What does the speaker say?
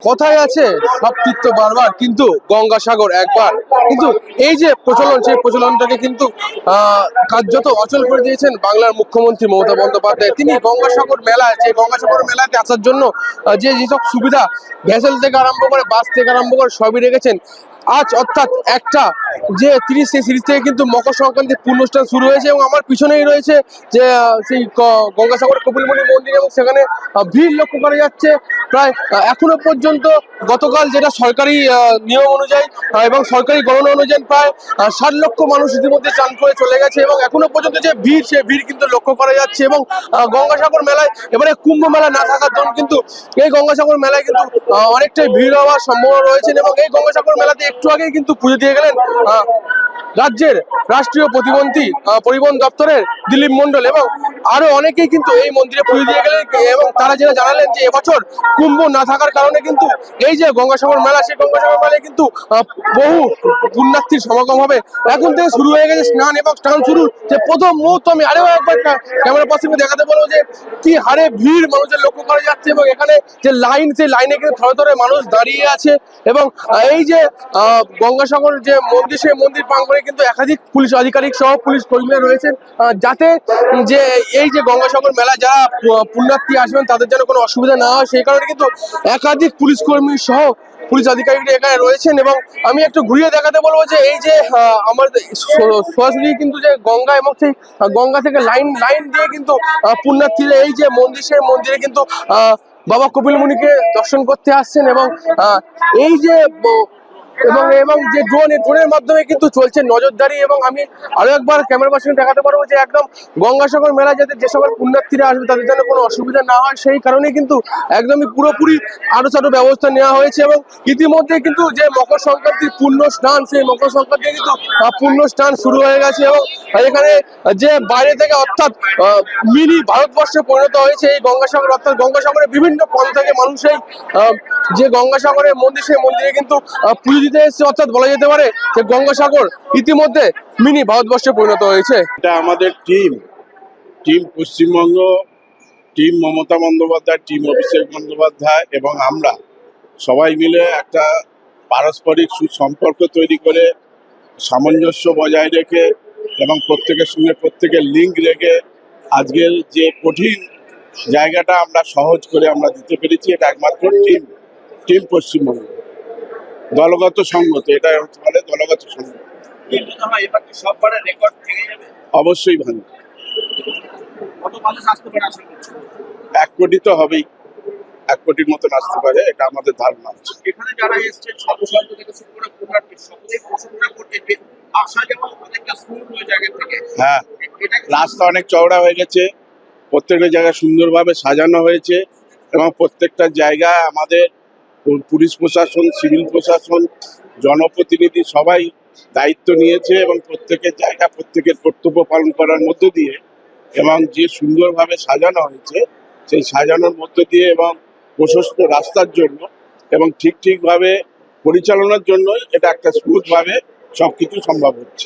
কথায় আছে সব তীর্থ বারবার, কিন্তু গঙ্গাসাগর একবার। কিন্তু এই যে প্রচলন, সেই প্রচলনটাকে কিন্তু কার্যত অচল করে দিয়েছেন বাংলার মুখ্যমন্ত্রী মমতা বন্দ্যোপাধ্যায়। তিনি গঙ্গাসাগর মেলায়, যে গঙ্গাসাগর মেলাতে আসার জন্য যেসব সুবিধা, ভ্যাসেল থেকে আরম্ভ করে, বাস থেকে আরম্ভ করে সবই রেখেছেন। আজ অর্থাৎ একটা যে 30, সেই সিরিজ থেকে কিন্তু মকর সংক্রান্তির পুণ্যস্থান শুরু হয়েছে, এবং আমার পিছনেই রয়েছে যে সেই গঙ্গাসাগর কপিলমুনি মন্দির, এবং সেখানে ভিড় লক্ষ্য করা যাচ্ছে। প্রায় এখনো পর্যন্ত গতকাল যেটা সরকারি নিয়ম অনুযায়ী এবং সরকারি গণনা অনুযায়ী প্রায় 60 লক্ষ মানুষ ইতিমধ্যে চান করে চলে গেছে, এবং এখনো পর্যন্ত যে ভিড়, সে ভিড় কিন্তু লক্ষ্য করা যাচ্ছে। এবং গঙ্গাসাগর মেলায় এবারে কুম্ভ মেলা না থাকার জন্য কিন্তু এই গঙ্গাসাগর মেলায় কিন্তু অনেকটাই ভিড় হওয়ার সম্ভাবনা রয়েছে। এবং এই গঙ্গাসাগর মেলাতে একটু আগেই কিন্তু পুজো দিয়ে গেলেন রাজ্যের রাষ্ট্রীয় প্রতিমন্ত্রী পরিবহন দপ্তরের দিলীপ মণ্ডল, এবং আরো অনেকেই কিন্তু এই মন্দিরে পুজো দিয়ে গেলেন। এবং তারা যেটা জানালেন যে এবছর কুম্ভ না থাকার কারণে কিন্তু এই যে গঙ্গাসাগর মেলা, সেই গঙ্গাসাগর মেলায় কিন্তু বহু পুণ্যার্থীর সমাগম হবে। এখন থেকে শুরু হয়ে গেছে স্নান, এবং স্নান শুরুর যে প্রথম মুহূর্ত আমি আরো একবার ক্যামেরা পার্সনকে দেখাতে বলবো যে কি হারে ভিড় মানুষের লক্ষ্য করা যাচ্ছে। এবং এখানে যে লাইন, সেই লাইনে কিন্তু থরে থরে মানুষ দাঁড়িয়ে আছে। এবং এই যে গঙ্গাসাগর যে মন্দির, সেই মন্দির প্রাঙ্গণে কিন্তু একাধিক পুলিশ আধিকারিক সহ পুলিশ কর্মীরা রয়েছেন, যাতে যে এই যে গঙ্গাসাগর মেলা যারা পুণ্যার্থী আসবেন তাদের যেন কোনো অসুবিধা না হয়, সেই কারণে কিন্তু একাধিক পুলিশ কর্মী সহ পুলিশ আধিকারিকরা এখানে রয়েছেন। এবং আমি একটু ঘুরিয়ে দেখাতে বলবো যে এই যে আমাদের সরাসরি কিন্তু যে গঙ্গা, এবং সেই গঙ্গা থেকে লাইন লাইন দিয়ে কিন্তু পুণ্যার্থীরা এই যে মন্দির, সেই মন্দিরে কিন্তু বাবা কপিল মুনিকে দর্শন করতে আসছেন। এবং এই যে এবং এবং যে ড্রোনের মাধ্যমে কিন্তু চলছে নজরদারি। এবং আমি আরো একবার ক্যামেরা পার্সনকে দেখাতে পারবো যে একদম গঙ্গাসাগর মেলা যাতে যে সকল পুণ্যার্থীরা আসবে তাদের যেন কোনো অসুবিধা না হয়, সেই কারণেই কিন্তু একদমই পুরোপুরি আরো ব্যবস্থা নেওয়া হয়েছে। এবং ইতিমধ্যে কিন্তু যে মকর সংক্রান্তির পুণ্য স্নান, সেই মকর সংক্রান্তি কিন্তু পুণ্য স্নান শুরু হয়ে গেছে। এবং এখানে যে বাইরে থেকে অর্থাৎ মিনি ভারতবর্ষে পরিণত হয়েছে এই গঙ্গাসাগর, অর্থাৎ গঙ্গাসাগরের বিভিন্ন প্রান্ত থেকে মানুষ এই যে গঙ্গাসাগরের মন্দির, সেই মন্দিরে কিন্তু পুজো দিতে এসেছে। অর্থাৎ বলা যেতে পারে যে গঙ্গাসাগর ইতিমধ্যে মিনি ভারতবর্ষে পরিণত হয়েছে। এটা আমাদের team Paschimbanga, team Mamata Bandyopadhyay, team Abhishek Bandyopadhyay এবং আমরা সবাই মিলে একটা পারস্পরিক সুসম্পর্ক তৈরি করে, সামঞ্জস্য বজায় রেখে এবং প্রত্যেকের সঙ্গে প্রত্যেকের লিঙ্ক রেখে আজকের যে কঠিন জায়গাটা আমরা সহজ করে আমরা দিতে পেরেছি। এটা একমাত্র টিম পশ্চিমবঙ্গ, দলগত সংগত, এটা হতে পারে দলগত সংগত। অবশ্যই ভালো, 1 কোটি তো হবেই, 1 কোটির মতন আসতে পারে, এটা আমাদের ধারণা আছে। এখানে যারা এসছে সর্বসাধারণ থেকে শুরু করে পুণ্যার্থী সকলেই প্রশংসা করছে যে আসা যাওয়া অনেকটা স্মুথ হয়ে জায়গা থেকে। হ্যাঁ, রাস্তা অনেক চওড়া হয়ে গেছে, প্রত্যেকটা জায়গা সুন্দরভাবে সাজানো হয়েছে, এবং প্রত্যেকটা জায়গায় আমাদের পুলিশ প্রশাসন, সিভিল প্রশাসন, জনপ্রতিনিধি সবাই দায়িত্ব নিয়েছে, এবং প্রত্যেকের জায়গা প্রত্যেকের কর্তব্য পালন করার মধ্য দিয়ে, এবং যে সুন্দরভাবে সাজানো হয়েছে সেই সাজানোর মধ্য দিয়ে এবং প্রশস্ত রাস্তার জন্য এবং ঠিকভাবে পরিচালনার জন্যই এটা একটা স্মুথভাবে সবকিছু সম্ভব হচ্ছে।